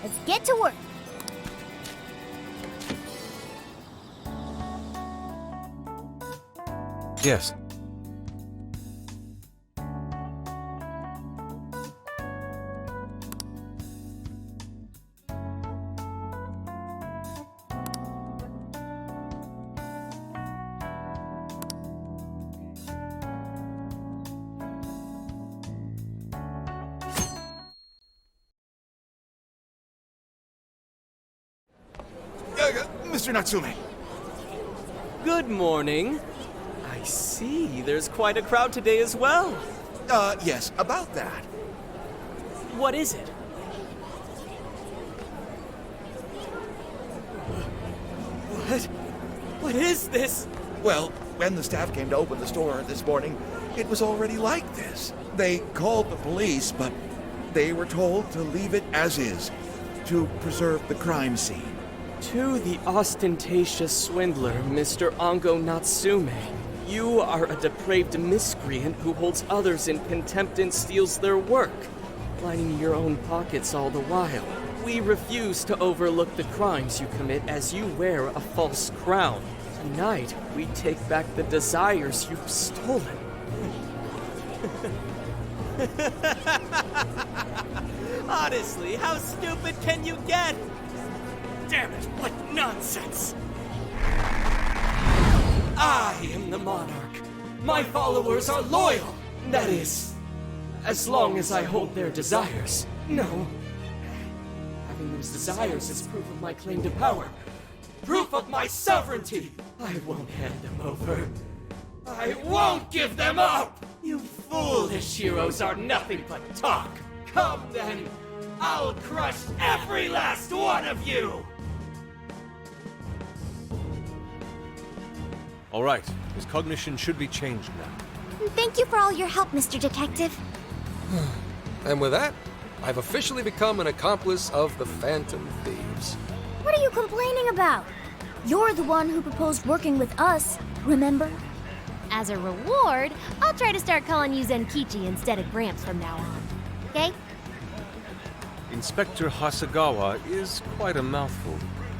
Let's get to work. Yes. Mr. Natsume. Good morning. I see, there's quite a crowd today as well. Yes, about that. What is it? What is this? Well, when the staff came to open the store this morning, it was already like this. They called the police, but they were told to leave it as is, to preserve the crime scene. To the ostentatious swindler, Mr. Ongo Natsume. You are a depraved miscreant who holds others in contempt and steals their work, lining your own pockets all the while. We refuse to overlook the crimes you commit as you wear a false crown. Tonight, we take back the desires you've stolen. Honestly, how stupid can you get? Damn it, what nonsense! I am the monarch. My followers are loyal. That is, as long as I hold their desires. No. Having those desires is proof of my claim to power. Proof of my sovereignty. I won't hand them over. I won't give them up! You foolish heroes are nothing but talk. Come then, I'll crush every last one of you! All right. His cognition should be changed now. Thank you for all your help, Mr. Detective. And with that, I've officially become an accomplice of the Phantom Thieves. What are you complaining about? You're the one who proposed working with us, remember? As a reward, I'll try to start calling you Zenkichi instead of Gramps from now on. Okay? Inspector Hasagawa is quite a mouthful.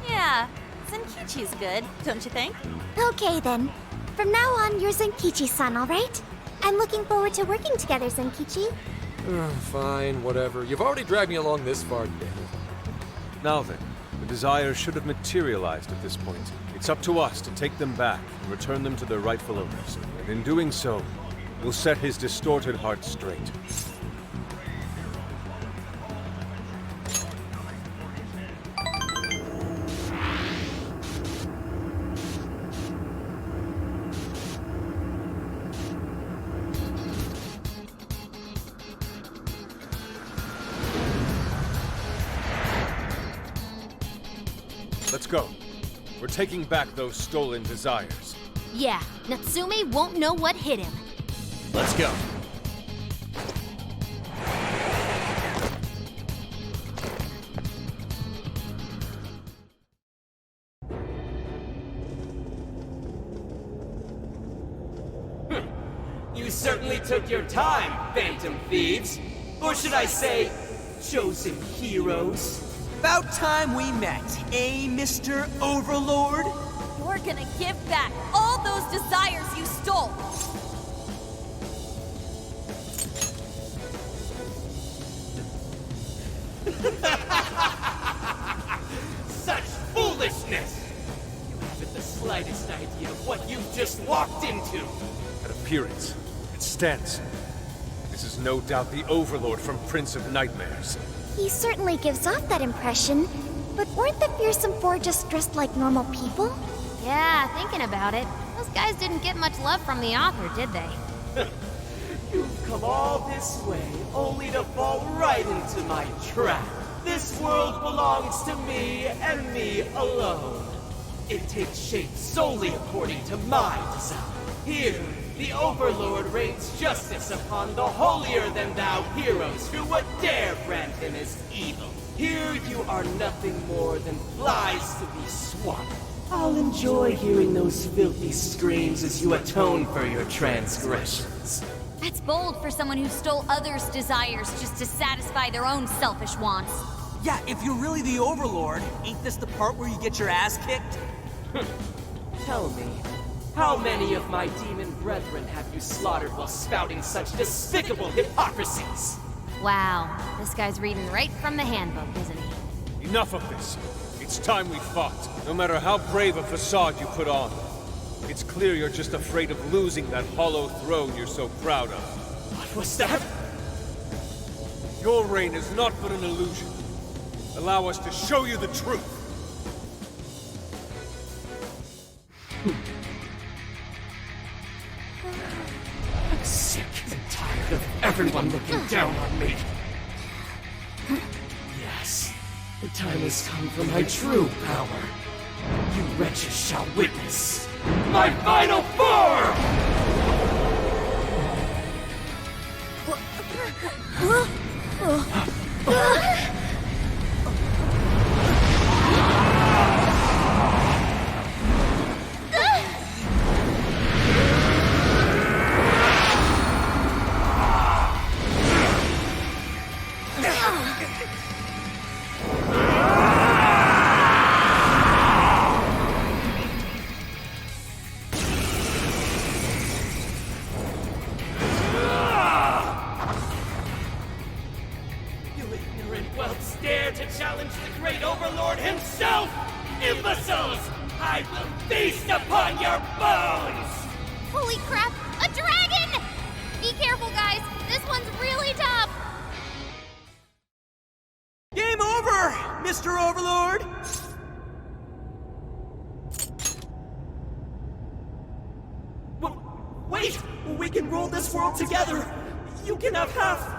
Yeah, Zenkichi's good, don't you think? Okay then. From now on, you're Zenkichi-san, alright? I'm looking forward to working together, Zenkichi. Fine, whatever. You've already dragged me along this far, damn it. Now then, the desires should have materialized at this point. It's up to us to take them back and return them to their rightful owners. And in doing so, we'll set his distorted heart straight. Let's go. We're taking back those stolen desires. Yeah, Natsume won't know what hit him. Let's go. You certainly took your time, Phantom Thieves. Or should I say, chosen heroes. About time we met, eh, Mr. Overlord? You're gonna give back all those desires you stole! Such foolishness! You haven't the slightest idea of what you've just walked into. At appearance, it stands. This is no doubt the Overlord from Prince of Nightmares. He certainly gives off that impression, but weren't the fearsome four just dressed like normal people? Yeah, thinking about it, those guys didn't get much love from the author, did they? You've come all this way, only to fall right into my trap. This world belongs to me and me alone. It takes shape solely according to my design. Here, the Overlord rains justice upon the holier-than-thou heroes who would dare brand him as evil. Here you are nothing more than flies to be swatted. I'll enjoy hearing those filthy screams as you atone for your transgressions. That's bold for someone who stole others' desires just to satisfy their own selfish wants. Yeah, if you're really the Overlord, ain't this the part where you get your ass kicked? Tell me, how many of my demon brethren have you slaughtered while spouting such despicable hypocrisies? Wow, this guy's reading right from the handbook, isn't he? Enough of this. It's time we fought. No matter how brave a facade you put on. It's clear you're just afraid of losing that hollow throne you're so proud of. What was that? Your reign is not but an illusion. Allow us to show you the truth. I'm sick and tired of everyone looking down on me. Yes, the time has come for my true power. You wretches shall witness my final form! You ignorant whelps dare to challenge the great overlord himself! Imbeciles! I will feast upon your bones! Holy crap, a dragon! Be careful, guys. This one's really tough. Game over, Mr. Overlord! Wait! We can rule this world together! You can have half!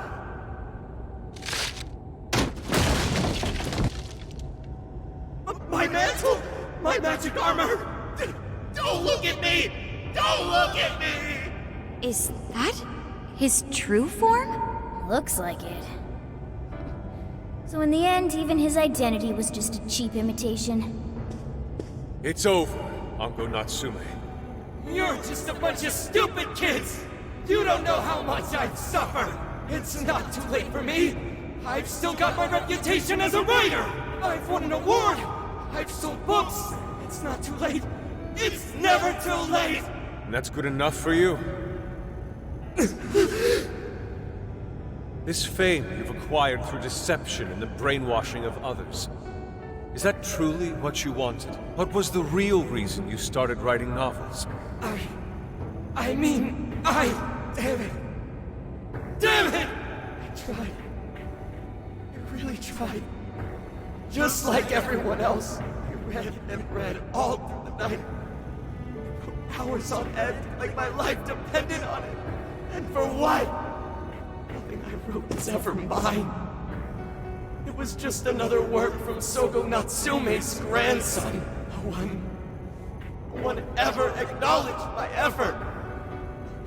My mantle! My magic armor! Don't look at me! Don't look at me! Is that his true form? Looks like it. So in the end, even his identity was just a cheap imitation. It's over, Ango Natsume. You're just a bunch of stupid kids! You don't know how much I've suffered! It's not too late for me! I've still got my reputation as a writer! I've won an award! I've sold books! It's not too late! It's never too late! And that's good enough for you? This fame you've acquired through deception and the brainwashing of others. Is that truly what you wanted? What was the real reason you started writing novels? Damn it! Damn it! I tried. I really tried. Just like everyone else, I read and read all through the night. I wrote hours on end, like my life depended on it. And for what? Nothing I wrote was ever mine. It was just another work from Sogo Natsume's grandson. No one ever acknowledged my effort.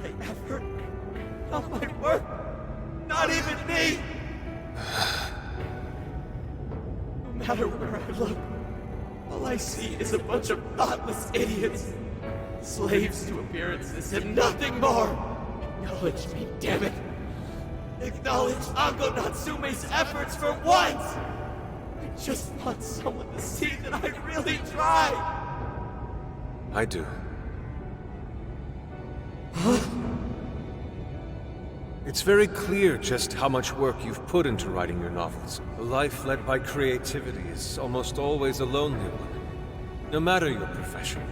My effort, not my work, not even me. No matter where I look, all I see is a bunch of thoughtless idiots, slaves to appearances and nothing more. Acknowledge me, damn it. Acknowledge Ango Natsume's efforts for once! I just want someone to see that I really tried! I do. It's very clear just how much work you've put into writing your novels. A life led by creativity is almost always a lonely one, no matter your profession.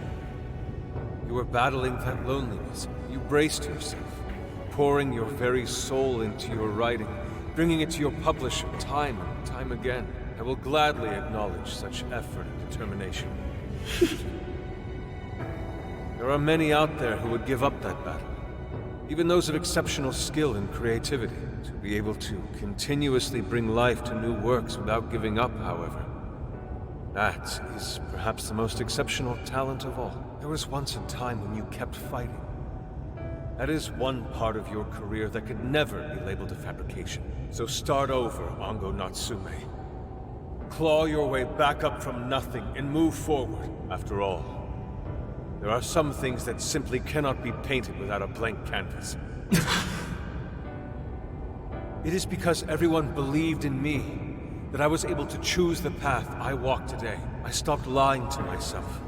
You were battling that loneliness. You braced yourself, pouring your very soul into your writing, bringing it to your publisher time and time again. I will gladly acknowledge such effort and determination. There are many out there who would give up that battle. Even those of exceptional skill and creativity. To be able to continuously bring life to new works without giving up, however. That is perhaps the most exceptional talent of all. There was once a time when you kept fighting. That is one part of your career that could never be labeled a fabrication. So start over, Ango Natsume. Claw your way back up from nothing and move forward. After all, there are some things that simply cannot be painted without a blank canvas. It is because everyone believed in me, That I was able to choose the path I walk today. I stopped lying to myself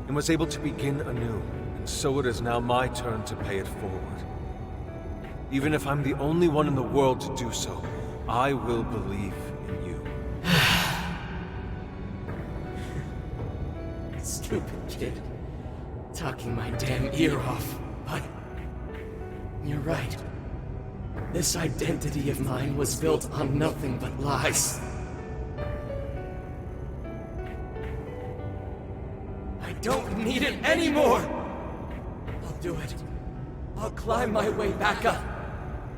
and was able to begin anew. And so it is now my turn to pay it forward. Even if I'm the only one in the world to do so, I will believe in you. Stupid kid. Talking my damn ear off. But you're right. This identity of mine was built on nothing but lies. I don't need it anymore! I'll do it. I'll climb my way back up.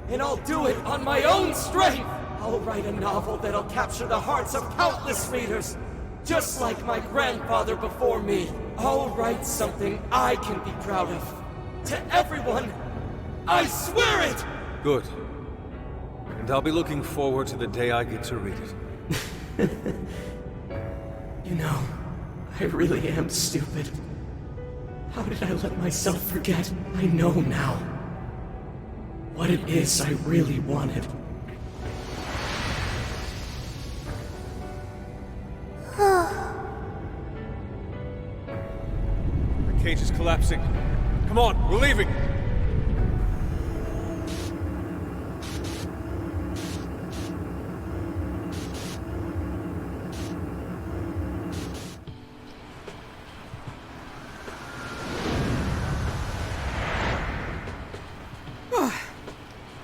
And I'll do it on my own strength! I'll write a novel that'll capture the hearts of countless readers, just like my grandfather before me. I'll write something I can be proud of. To everyone, I swear it! Good. And I'll be looking forward to the day I get to read it. You know, I really am stupid. How did I let myself forget? I know now what it is I really wanted. The cage is collapsing. Come on, we're leaving!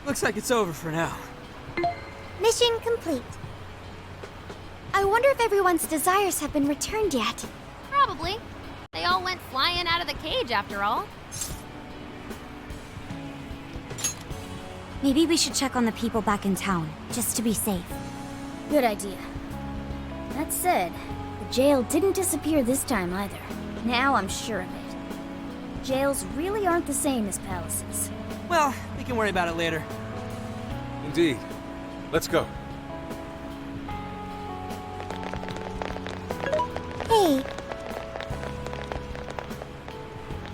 Looks like it's over for now. Mission complete. I wonder if everyone's desires have been returned yet. Probably. They all went flying out of the cage after all. Maybe we should check on the people back in town, just to be safe. Good idea. That said, the jail didn't disappear this time either. Now I'm sure of it. Jails really aren't the same as palaces. Well, we can worry about it later. Indeed. Let's go. Hey.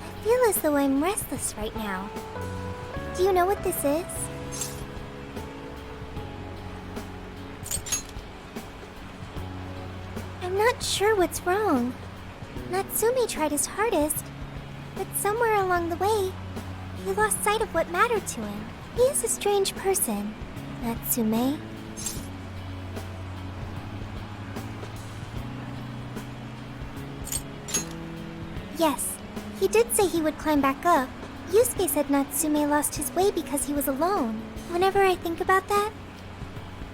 I feel as though I'm restless right now. Do you know what this is? I'm not sure what's wrong. Natsume tried his hardest, but somewhere along the way, he lost sight of what mattered to him. He is a strange person, Natsume. Yes, he did say he would climb back up. Yusuke said Natsume lost his way because he was alone. Whenever I think about that,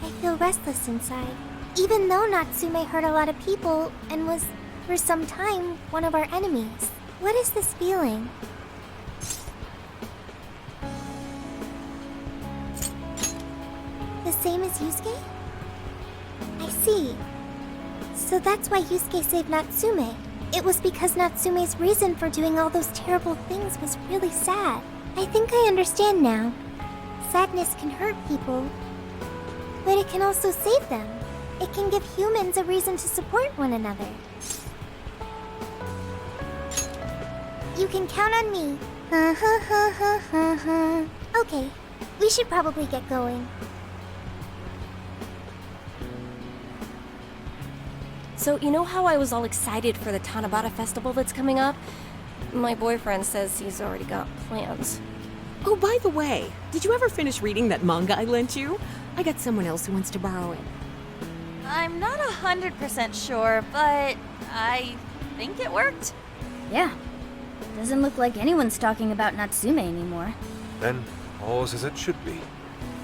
I feel restless inside. Even though Natsume hurt a lot of people and was, for some time, one of our enemies. What is this feeling? The same as Yusuke? I see. So that's why Yusuke saved Natsume. It was because Natsume's reason for doing all those terrible things was really sad. I think I understand now. Sadness can hurt people, but it can also save them. It can give humans a reason to support one another. You can count on me. Okay, we should probably get going. So, you know how I was all excited for the Tanabata festival that's coming up? My boyfriend says he's already got plans. Oh, by the way, did you ever finish reading that manga I lent you? I got someone else who wants to borrow it. I'm not 100% sure, but I think it worked. Yeah. Doesn't look like anyone's talking about Natsume anymore. Then, all's as it should be.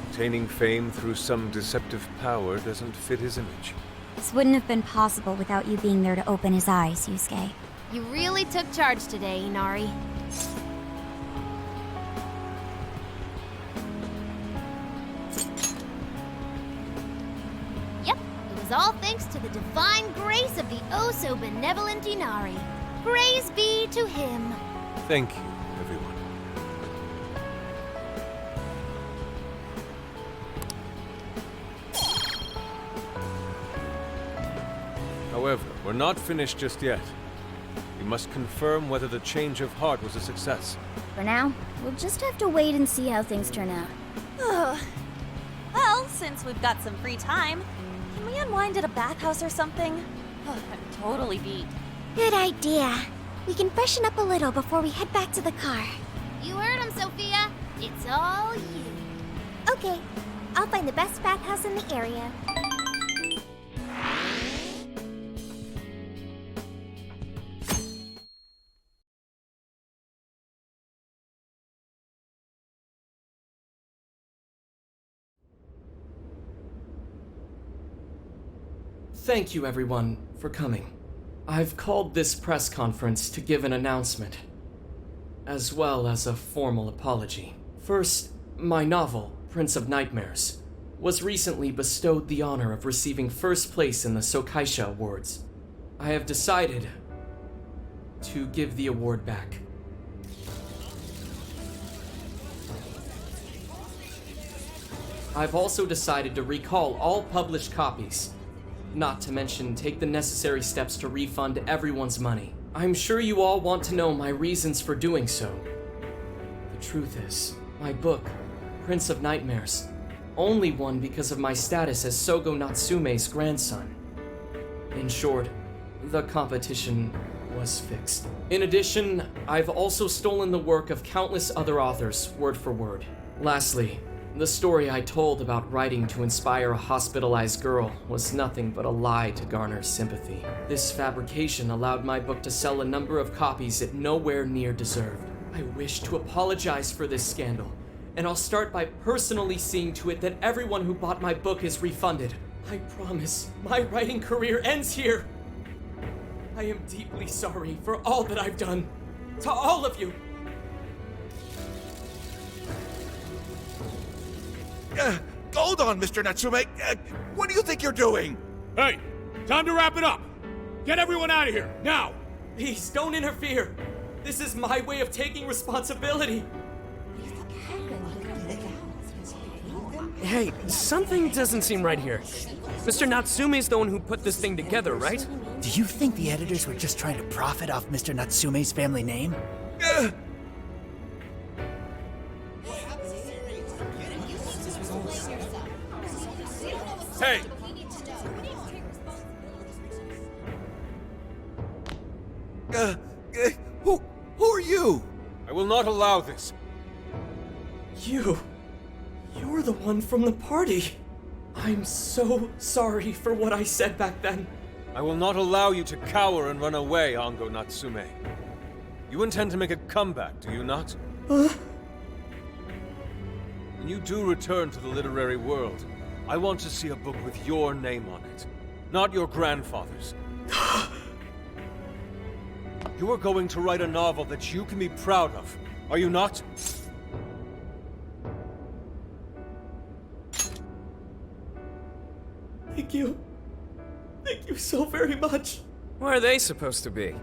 Obtaining fame through some deceptive power doesn't fit his image. This wouldn't have been possible without you being there to open his eyes, Yusuke. You really took charge today, Inari. Yep, it was all thanks to the divine grace of the oh-so-benevolent Inari. Praise be to him. Thank you, everyone. However, we're not finished just yet. We must confirm whether the change of heart was a success. For now, we'll just have to wait and see how things turn out. Well, since we've got some free time, Can we unwind at a bathhouse or something? Oh, I'm totally beat. Good idea. We can freshen up a little before we head back to the car. You heard him, Sophia. It's all you. Okay, I'll find the best bathhouse in the area. Thank you, everyone, for coming. I've called this press conference to give an announcement, as well as a formal apology. First, my novel, Prince of Nightmares, was recently bestowed the honor of receiving first place in the Sokaisha Awards. I have decided to give the award back. I've also decided to recall all published copies, not to mention take the necessary steps to refund everyone's money. I'm sure you all want to know my reasons for doing so. The truth is, my book, Prince of Nightmares, only won because of my status as Sogo Natsume's grandson. In short, the competition was fixed. In addition, I've also stolen the work of countless other authors, word for word. Lastly, the story I told about writing to inspire a hospitalized girl was nothing but a lie to garner sympathy. This fabrication allowed my book to sell a number of copies it nowhere near deserved. I wish to apologize for this scandal, and I'll start by personally seeing to it that everyone who bought my book is refunded. I promise, my writing career ends here. I am deeply sorry for all that I've done. To all of you. Hold on, Mr. Natsume. What do you think you're doing? Hey, time to wrap it up. Get everyone out of here, now! Please, don't interfere. This is my way of taking responsibility. Hey, something doesn't seem right here. Mr. Natsume's the one who put this thing together, right? Do you think the editors were just trying to profit off Mr. Natsume's family name? Hey! Who are you? I will not allow this. You're the one from the party. I'm so sorry for what I said back then. I will not allow you to cower and run away, Ango Natsume. You intend to make a comeback, do you not? When you do return to the literary world, I want to see a book with your name on it, not your grandfather's. You are going to write a novel that you can be proud of, are you not? Thank you. Thank you so very much. Where are they supposed to be?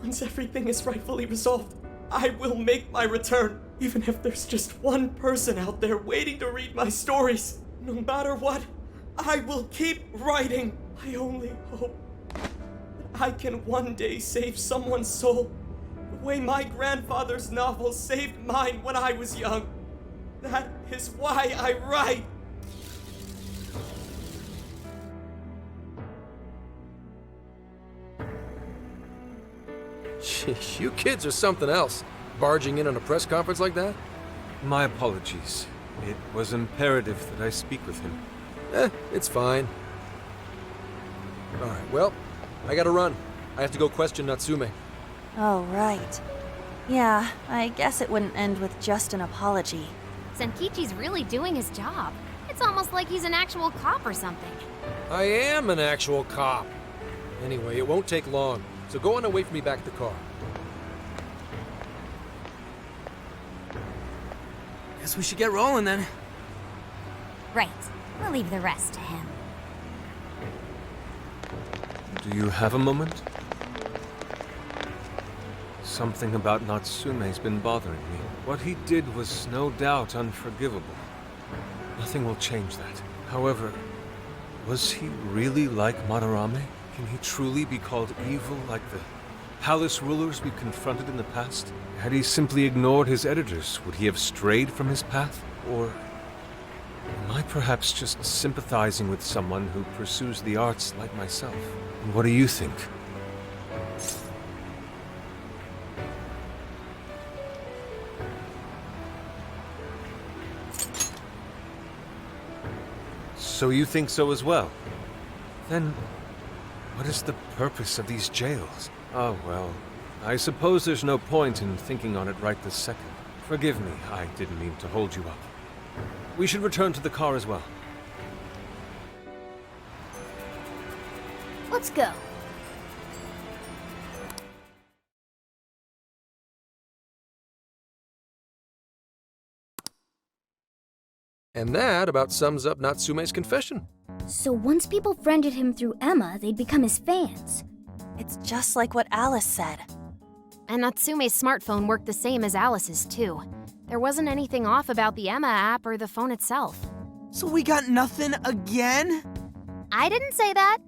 Once everything is rightfully resolved, I will make my return, even if there's just one person out there waiting to read my stories. No matter what, I will keep writing. I only hope that I can one day save someone's soul the way my grandfather's novel saved mine when I was young. That is why I write. Sheesh, you kids are something else. Barging in on a press conference like that? My apologies. It was imperative that I speak with him. It's fine. Alright, well, I gotta run. I have to go question Natsume. Oh, right. Yeah, I guess it wouldn't end with just an apology. Senkichi's really doing his job. It's almost like he's an actual cop or something. I am an actual cop. Anyway, it won't take long, so go on and wait for me back at the car. Guess we should get rolling then. Right. We'll leave the rest to him. Do you have a moment? Something about Natsume's been bothering me. What he did was no doubt unforgivable. Nothing will change that. However, was he really like Madarame? Can he truly be called evil like the palace rulers we confronted in the past? Had he simply ignored his editors, would he have strayed from his path? Or am I perhaps just sympathizing with someone who pursues the arts like myself. And what do you think? So you think so as well? Then, what is the purpose of these jails? Oh, well, I suppose there's no point in thinking on it right this second. Forgive me, I didn't mean to hold you up. We should return to the car as well. Let's go. And that about sums up Natsume's confession. So once people friended him through Emma, they'd become his fans. It's just like what Alice said. And Natsume's smartphone worked the same as Alice's, too. There wasn't anything off about the Emma app or the phone itself. So we got nothing again? I didn't say that.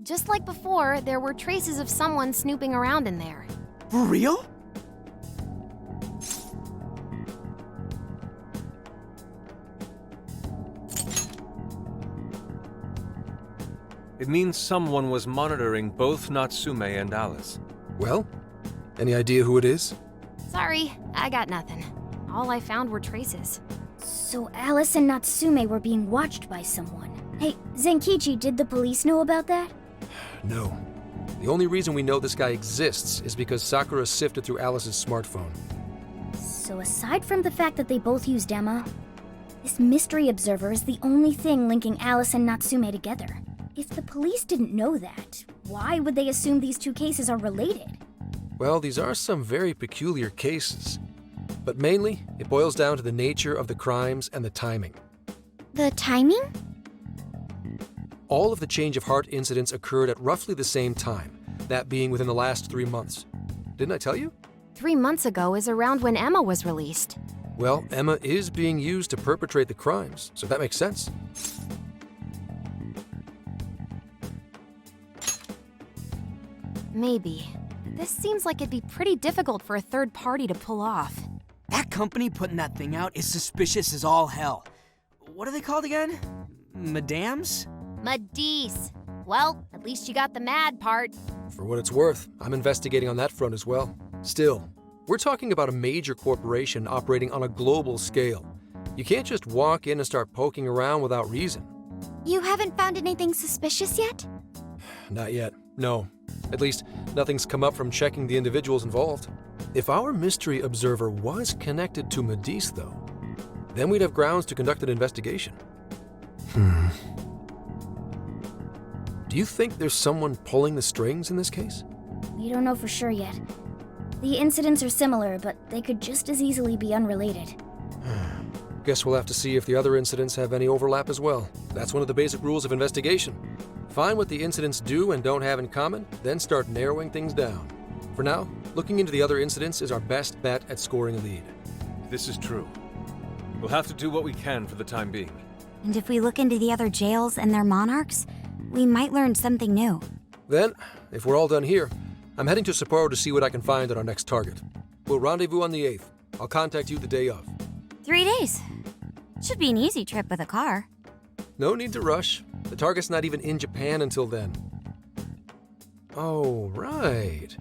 Just like before, there were traces of someone snooping around in there. For real? It means someone was monitoring both Natsume and Alice. Well, any idea who it is? Sorry, I got nothing. All I found were traces. So Alice and Natsume were being watched by someone. Hey, Zenkichi, did the police know about that? No. The only reason we know this guy exists is because Sakura sifted through Alice's smartphone. So aside from the fact that they both used Emma, this mystery observer is the only thing linking Alice and Natsume together. If the police didn't know that, why would they assume these two cases are related? Well, these are some very peculiar cases. But mainly, it boils down to the nature of the crimes and the timing. The timing? All of the change of heart incidents occurred at roughly the same time, that being within the last 3 months. Didn't I tell you? 3 months ago is around when Emma was released. Well, Emma is being used to perpetrate the crimes, so that makes sense. Maybe. This seems like it'd be pretty difficult for a third party to pull off. That company putting that thing out is suspicious as all hell. What are they called again? Madams? Madis. Well, at least you got the mad part. For what it's worth, I'm investigating on that front as well. Still, we're talking about a major corporation operating on a global scale. You can't just walk in and start poking around without reason. You haven't found anything suspicious yet? Not yet, no. At least, nothing's come up from checking the individuals involved. If our mystery observer was connected to Madis, though, then we'd have grounds to conduct an investigation. Do you think there's someone pulling the strings in this case? We don't know for sure yet. The incidents are similar, but they could just as easily be unrelated. Guess we'll have to see if the other incidents have any overlap as well. That's one of the basic rules of investigation. Find what the incidents do and don't have in common, then start narrowing things down. For now, looking into the other incidents is our best bet at scoring a lead. This is true. We'll have to do what we can for the time being. And if we look into the other jails and their monarchs, we might learn something new. Then, if we're all done here, I'm heading to Sapporo to see what I can find on our next target. We'll rendezvous on the 8th. I'll contact you the day of. 3 days. Should be an easy trip with a car. No need to rush. The target's not even in Japan until then. Oh, right.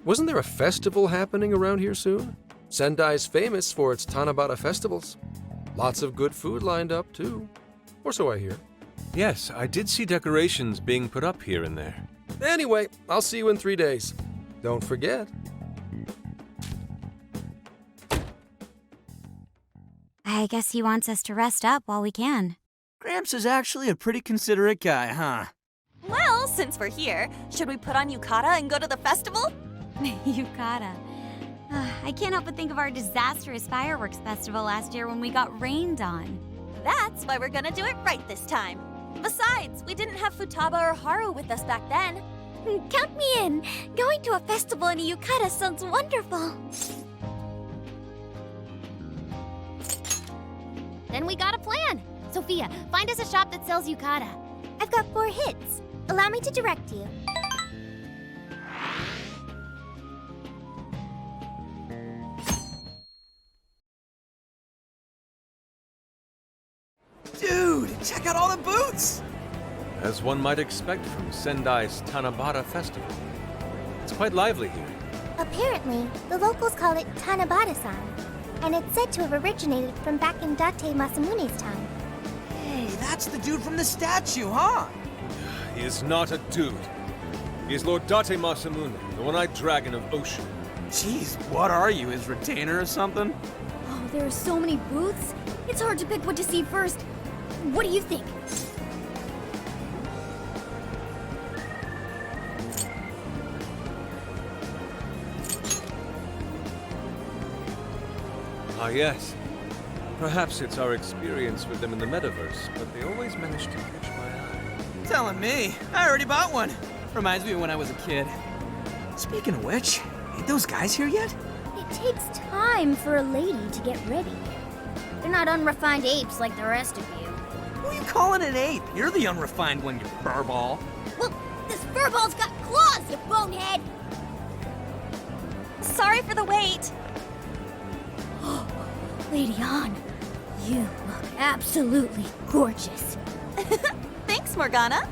Wasn't there a festival happening around here soon? Sendai's famous for its Tanabata festivals. Lots of good food lined up, too. Or so I hear. Yes, I did see decorations being put up here and there. Anyway, I'll see you in 3 days. Don't forget. I guess he wants us to rest up while we can. Gramps is actually a pretty considerate guy, huh? Well, since we're here, should we put on yukata and go to the festival? Yukata. I can't help but think of our disastrous fireworks festival last year when we got rained on. That's why we're gonna do it right this time. Besides, we didn't have Futaba or Haru with us back then. Count me in. Going to a festival in a yukata sounds wonderful. Then we got a plan. Sophia, find us a shop that sells yukata. I've got 4 hits. Allow me to direct you. Dude, Check out all the booths! As one might expect from Sendai's Tanabata Festival. It's quite lively here. Apparently, the locals call it Tanabata-san, and it's said to have originated from back in Date Masamune's time. Hey, that's the dude from the statue, huh? He is not a dude. He is Lord Date Masamune, the one-eyed dragon of Ocean. Jeez, what are you, his retainer or something? Oh, there are so many booths. It's hard to pick what to see first. What do you think? Ah, yes. Perhaps it's our experience with them in the metaverse, but they always manage to catch my eye. Telling me. I already bought one. Reminds me of when I was a kid. Speaking of which, ain't those guys here yet? It takes time for a lady to get ready. They're not unrefined apes like the rest of you. Who are you calling an ape? You're the unrefined one, you furball. Well, this furball's got claws, you bonehead! Sorry for the wait. Lady An, you look absolutely gorgeous. Thanks, Morgana.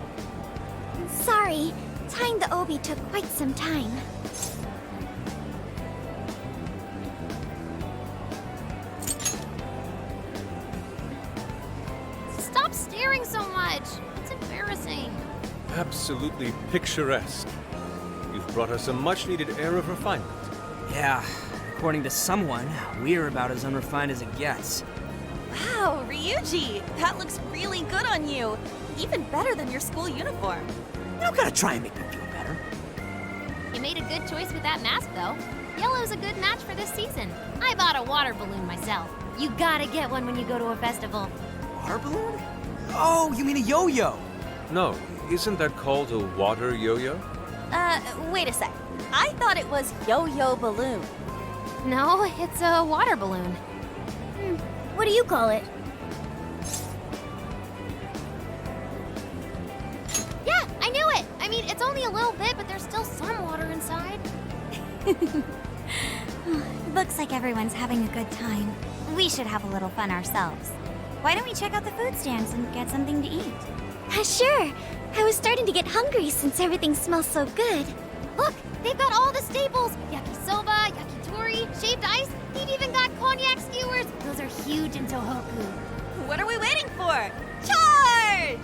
Sorry, tying the obi took quite some time. Stop staring so much. It's embarrassing. Absolutely picturesque. You've brought us a much-needed air of refinement. Yeah, according to someone, we're about as unrefined as it gets. Wow, Ryuji, that looks really good on you. Even better than your school uniform. You don't gotta try and make me feel better. You made a good choice with that mask, though. Yellow's a good match for this season. I bought a water balloon myself. You gotta get one when you go to a festival. Water balloon? Oh, you mean a yo-yo? No, isn't that called a water yo-yo? Wait a sec. I thought it was yo-yo balloon. No, it's a water balloon. What do you call it? Yeah, I knew it! I mean, it's only a little bit, but there's still some water inside. Looks like everyone's having a good time. We should have a little fun ourselves. Why don't we check out the food stands and get something to eat? Sure. I was starting to get hungry since everything smells so good. Look, they've got all the staples. Yakisoba, yakitori, shaved ice. They've even got cognac skewers. Those are huge in Tohoku. What are we waiting for? Charge!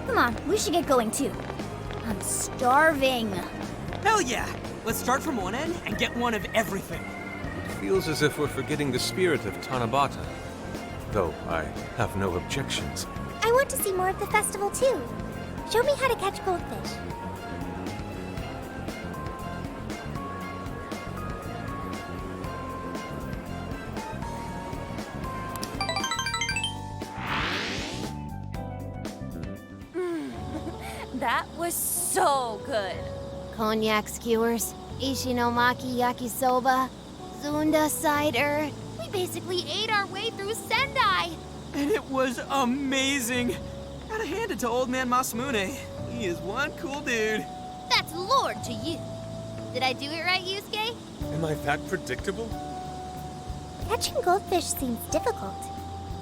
Come on, we should get going too. I'm starving. Hell yeah! Let's start from one end and get one of everything. It feels as if we're forgetting the spirit of Tanabata. Though I have no objections. I want to see more of the festival too. Show me how to catch goldfish. That was so good. Cognac skewers, ishinomaki yakisoba, zunda cider. We basically ate our way through Sendai. And it was amazing. Gotta hand it to old man Masamune. He is one cool dude. That's Lord to you. Did I do it right, Yusuke? Am I that predictable? Catching goldfish seems difficult.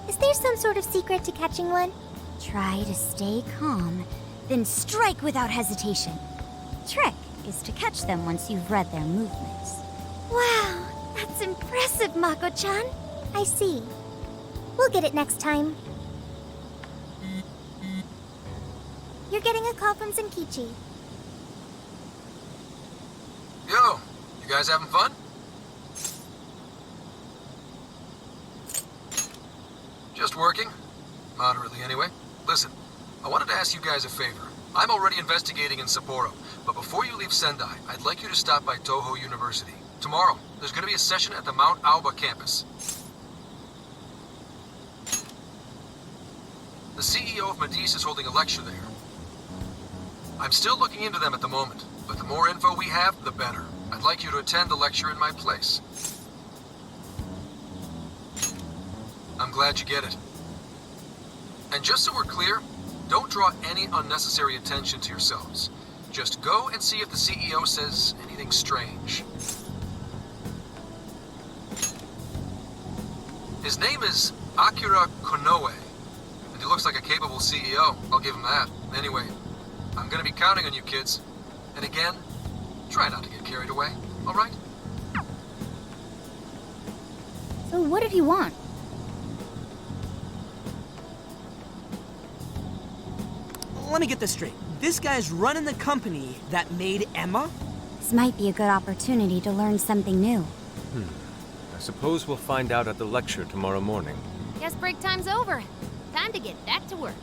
Is there some sort of secret to catching one? Try to stay calm, then strike without hesitation. Trick is to catch them once you've read their movements. Wow, that's impressive, Mako-chan. I see. We'll get it next time. You're getting a call from Zenkichi. Yo, you guys having fun? Just working. Moderately, anyway. Listen, I wanted to ask you guys a favor. I'm already investigating in Sapporo, but before you leave Sendai, I'd like you to stop by Toho University. Tomorrow, there's going to be a session at the Mount Aoba campus. The CEO of Medice is holding a lecture there. I'm still looking into them at the moment, but the more info we have, the better. I'd like you to attend the lecture in my place. I'm glad you get it. And just so we're clear, don't draw any unnecessary attention to yourselves. Just go and see if the CEO says anything strange. His name is Akira Konoe. And he looks like a capable CEO, I'll give him that. Anyway, I'm gonna be counting on you kids. And again, try not to get carried away, alright? So what did he want? Let me get this straight. This guy's running the company that made Emma? This might be a good opportunity to learn something new. I suppose we'll find out at the lecture tomorrow morning. Guess break time's over. Time to get back to work.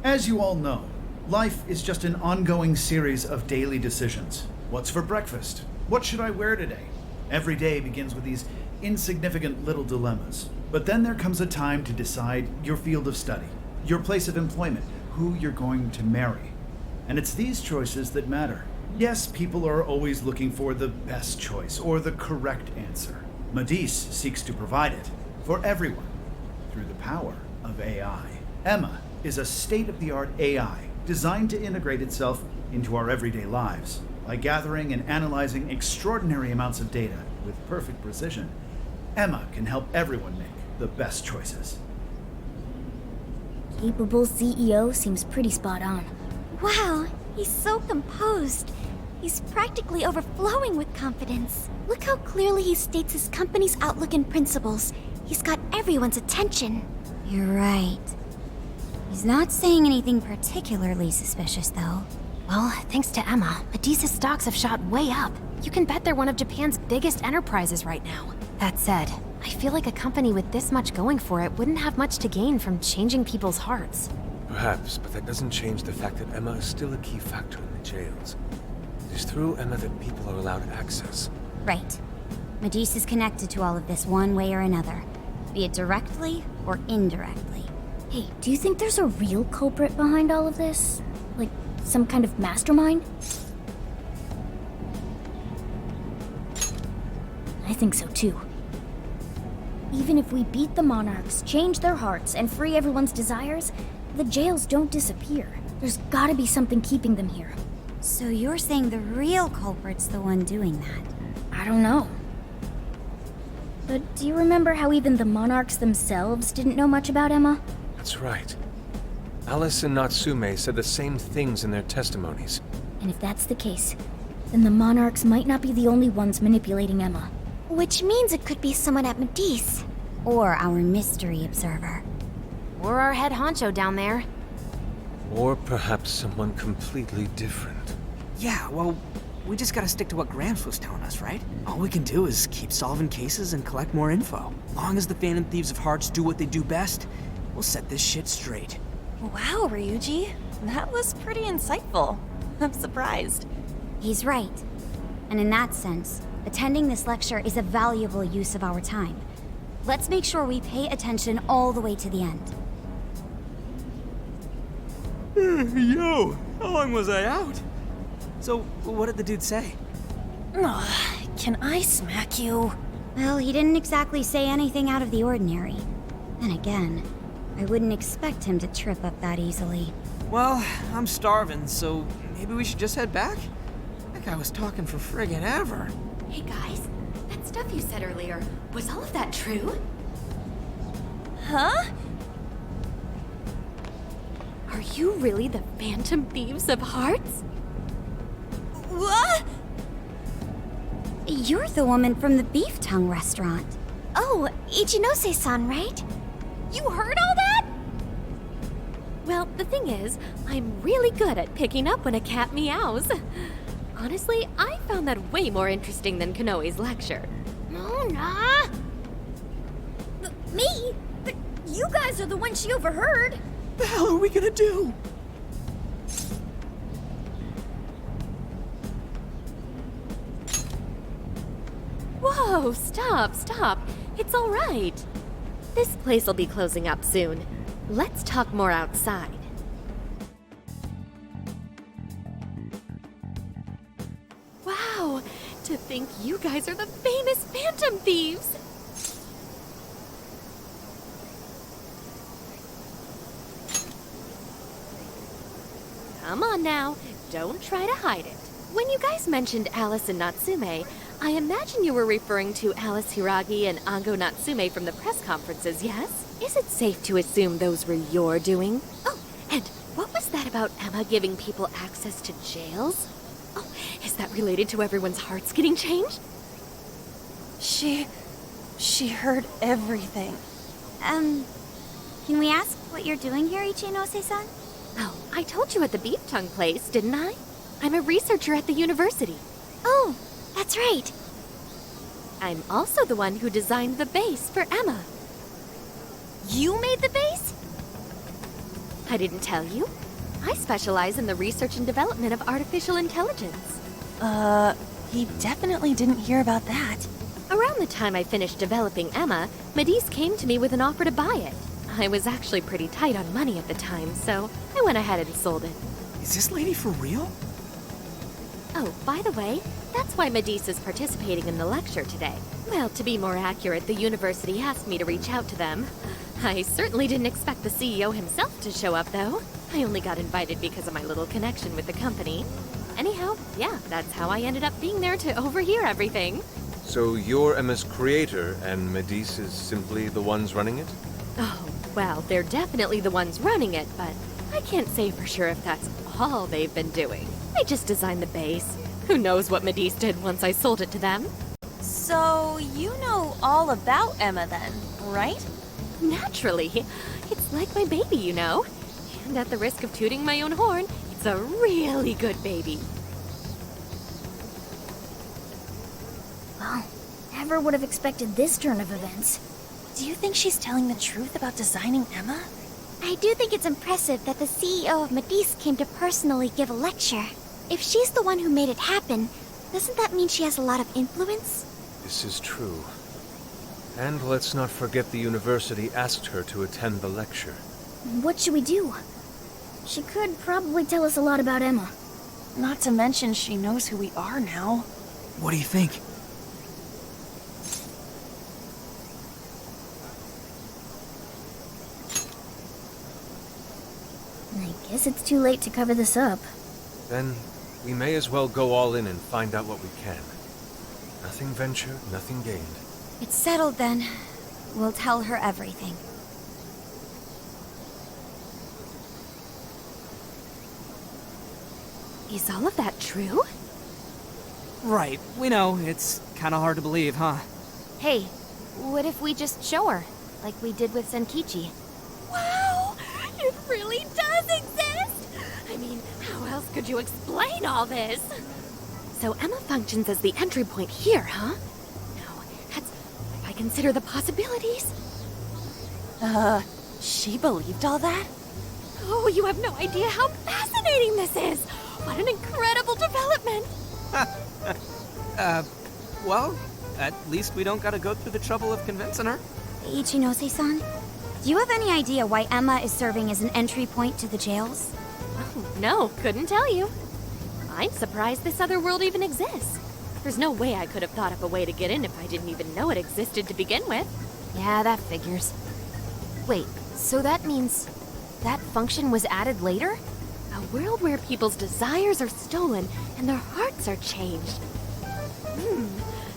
As you all know, life is just an ongoing series of daily decisions. What's for breakfast? What should I wear today? Every day begins with these insignificant little dilemmas. But then there comes a time to decide your field of study, your place of employment, who you're going to marry. And it's these choices that matter. Yes, people are always looking for the best choice or the correct answer. Medis seeks to provide it for everyone through the power of AI. Emma is a state-of-the-art AI designed to integrate itself into our everyday lives. By gathering and analyzing extraordinary amounts of data with perfect precision, Emma can help everyone make the best choices. Capable CEO seems pretty spot on. Wow, he's so composed. He's practically overflowing with confidence. Look how clearly he states his company's outlook and principles. He's got everyone's attention. You're right. He's not saying anything particularly suspicious, though. Well, thanks to Emma, Medis's stocks have shot way up. You can bet they're one of Japan's biggest enterprises right now. That said, I feel like a company with this much going for it wouldn't have much to gain from changing people's hearts. Perhaps, but that doesn't change the fact that Emma is still a key factor in the jails. It is through Emma that people are allowed access. Right. Medis is connected to all of this one way or another, be it directly or indirectly. Hey, do you think there's a real culprit behind all of this? Like, some kind of mastermind? I think so too. Even if we beat the monarchs, change their hearts, and free everyone's desires, the jails don't disappear. There's gotta be something keeping them here. So you're saying the real culprit's the one doing that? I don't know. But do you remember how even the monarchs themselves didn't know much about Emma? That's right. Alice and Natsume said the same things in their testimonies. And if that's the case, then the monarchs might not be the only ones manipulating Emma. Which means it could be someone at Medis. Or our mystery observer. Or our head honcho down there. Or perhaps someone completely different. Yeah, well, we just gotta stick to what Gramps was telling us, right? All we can do is keep solving cases and collect more info. Long as the Phantom Thieves of Hearts do what they do best, we'll set this shit straight. Wow, Ryuji. That was pretty insightful. I'm surprised. He's right. And in that sense, attending this lecture is a valuable use of our time. Let's make sure we pay attention all the way to the end. Yo, how long was I out? So, what did the dude say? Can I smack you? Well, he didn't exactly say anything out of the ordinary. Then again, I wouldn't expect him to trip up that easily. Well, I'm starving, so maybe we should just head back? That guy was talking for friggin' ever. Hey guys, that stuff you said earlier, was all of that true? Huh? Are you really the Phantom Thieves of Hearts? What? You're the woman from the Beef Tongue restaurant. Oh, Ichinose-san, right? You heard all that? Well, the thing is, I'm really good at picking up when a cat meows. Honestly, I found that way more interesting than Konoe's lecture. Mona! Me? But you guys are the ones she overheard. The hell are we gonna do? Whoa, stop. It's all right. This place will be closing up soon. Let's talk more outside. Wow, to think you guys are the famous Phantom Thieves. Come on now, don't try to hide it. When you guys mentioned Alice and Natsume, I imagine you were referring to Alice Hiragi and Ango Natsume from the press conferences, yes? Is it safe to assume those were your doing? Oh, and what was that about Emma giving people access to jails? Oh, is that related to everyone's hearts getting changed? She heard everything. Can we ask what you're doing here, Ichinose-san? Oh, I told you at the beef tongue place, didn't I? I'm a researcher at the university. Oh, that's right. I'm also the one who designed the base for Emma. You made the base? I didn't tell you. I specialize in the research and development of artificial intelligence. He definitely didn't hear about that. Around the time I finished developing Emma, Medice came to me with an offer to buy it. I was actually pretty tight on money at the time, so I went ahead and sold it. Is this lady for real? Oh, by the way, that's why Medice is participating in the lecture today. Well, to be more accurate, the university asked me to reach out to them. I certainly didn't expect the CEO himself to show up, though. I only got invited because of my little connection with the company. Anyhow, yeah, that's how I ended up being there to overhear everything. So you're Emma's creator, and Medice is simply the ones running it? Oh, well, they're definitely the ones running it, but I can't say for sure if that's all they've been doing. I just designed the base. Who knows what Medice did once I sold it to them? So, you know all about Emma then, right? Naturally. It's like my baby, you know. And at the risk of tooting my own horn, it's a really good baby. Well, never would have expected this turn of events. Do you think she's telling the truth about designing Emma? I do think it's impressive that the CEO of Medice came to personally give a lecture. If she's the one who made it happen, doesn't that mean she has a lot of influence? This is true. And let's not forget the university asked her to attend the lecture. What should we do? She could probably tell us a lot about Emma. Not to mention she knows who we are now. What do you think? I guess it's too late to cover this up. Then we may as well go all in and find out what we can. Nothing ventured, nothing gained. It's settled then. We'll tell her everything. Is all of that true? Right, we know. It's kind of hard to believe, huh? Hey, what if we just show her, like we did with Senkichi? Wow! It really does exist! I mean, how else could you explain all this? So Emma functions as the entry point here, huh? No, that's... if I consider the possibilities... She believed all that? Oh, you have no idea how fascinating this is! What an incredible development! Well, at least we don't gotta go through the trouble of convincing her. Ichinose-san, do you have any idea why Emma is serving as an entry point to the jails? Oh, no, couldn't tell you. I'm surprised this other world even exists. There's no way I could have thought up a way to get in if I didn't even know it existed to begin with. Yeah, that figures. Wait, so that means that function was added later? A world where people's desires are stolen and their hearts are changed.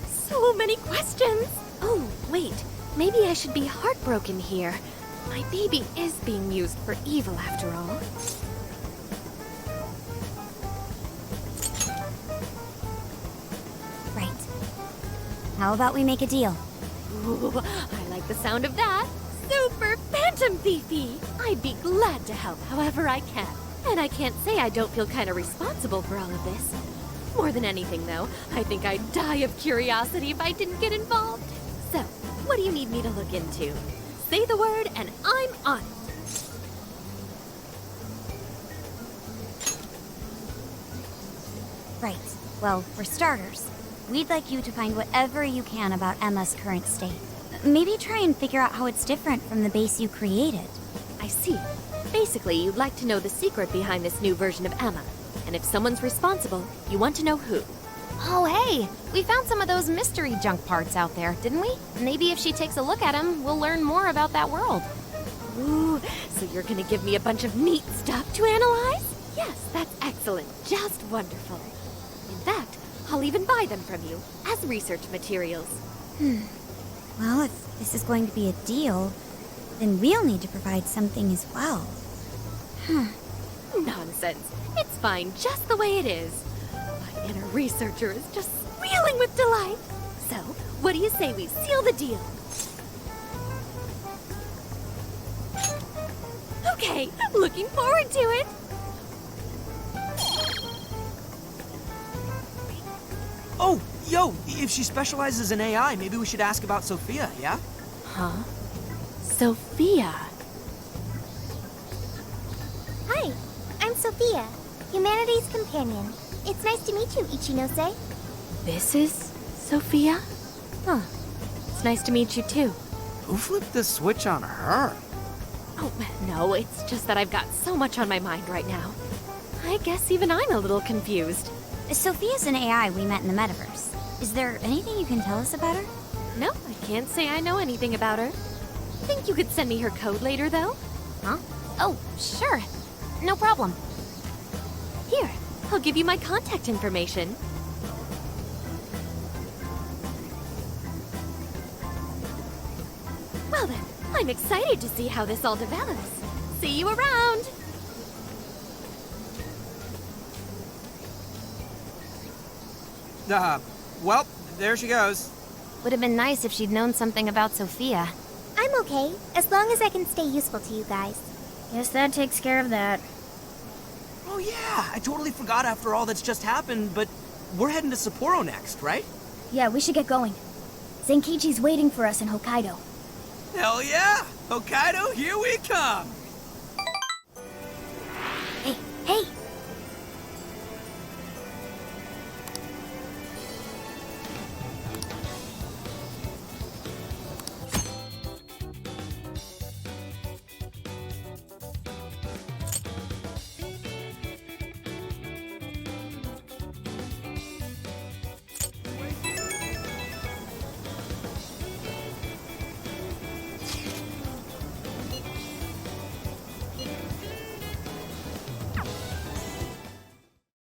So many questions. Oh, wait, maybe I should be heartbroken here. My baby is being used for evil after all. Right. How about we make a deal? Ooh, I like the sound of that. Super Phantom Thiefy! I'd be glad to help however I can. And I can't say I don't feel kind of responsible for all of this. More than anything, though, I think I'd die of curiosity if I didn't get involved. So, what do you need me to look into? Say the word and I'm on it. Right. Well, for starters, we'd like you to find whatever you can about Emma's current state. Maybe try and figure out how it's different from the base you created. I see. Basically, you'd like to know the secret behind this new version of Emma. And if someone's responsible, you want to know who. Oh, hey, we found some of those mystery junk parts out there, didn't we? Maybe if she takes a look at them, we'll learn more about that world. Ooh, so you're gonna give me a bunch of neat stuff to analyze? Yes, that's excellent. Just wonderful. In fact, I'll even buy them from you as research materials. Well, if this is going to be a deal, then we'll need to provide something as well. Nonsense. It's fine just the way it is. My inner researcher is just squealing with delight. So, what do you say we seal the deal? Okay, looking forward to it. Oh, yo, if she specializes in AI, maybe we should ask about Sophia, yeah? Huh? Sophia. Hi, I'm Sophia, Humanity's companion. It's nice to meet you, Ichinose. This is Sophia? Huh. It's nice to meet you too. Who flipped the switch on her? Oh, no, it's just that I've got so much on my mind right now. I guess even I'm a little confused. Sophia's an AI we met in the metaverse. Is there anything you can tell us about her? No, I can't say I know anything about her. Think you could send me her code later, though? Huh? Oh, sure. No problem. Here, I'll give you my contact information. Well then, I'm excited to see how this all develops. See you around! Well, there she goes. Would have been nice if she'd known something about Sophia. I'm okay, as long as I can stay useful to you guys. Guess that takes care of that. Oh yeah, I totally forgot after all that's just happened, but we're heading to Sapporo next, right? Yeah, we should get going. Zenkichi's waiting for us in Hokkaido. Hell yeah! Hokkaido, here we come!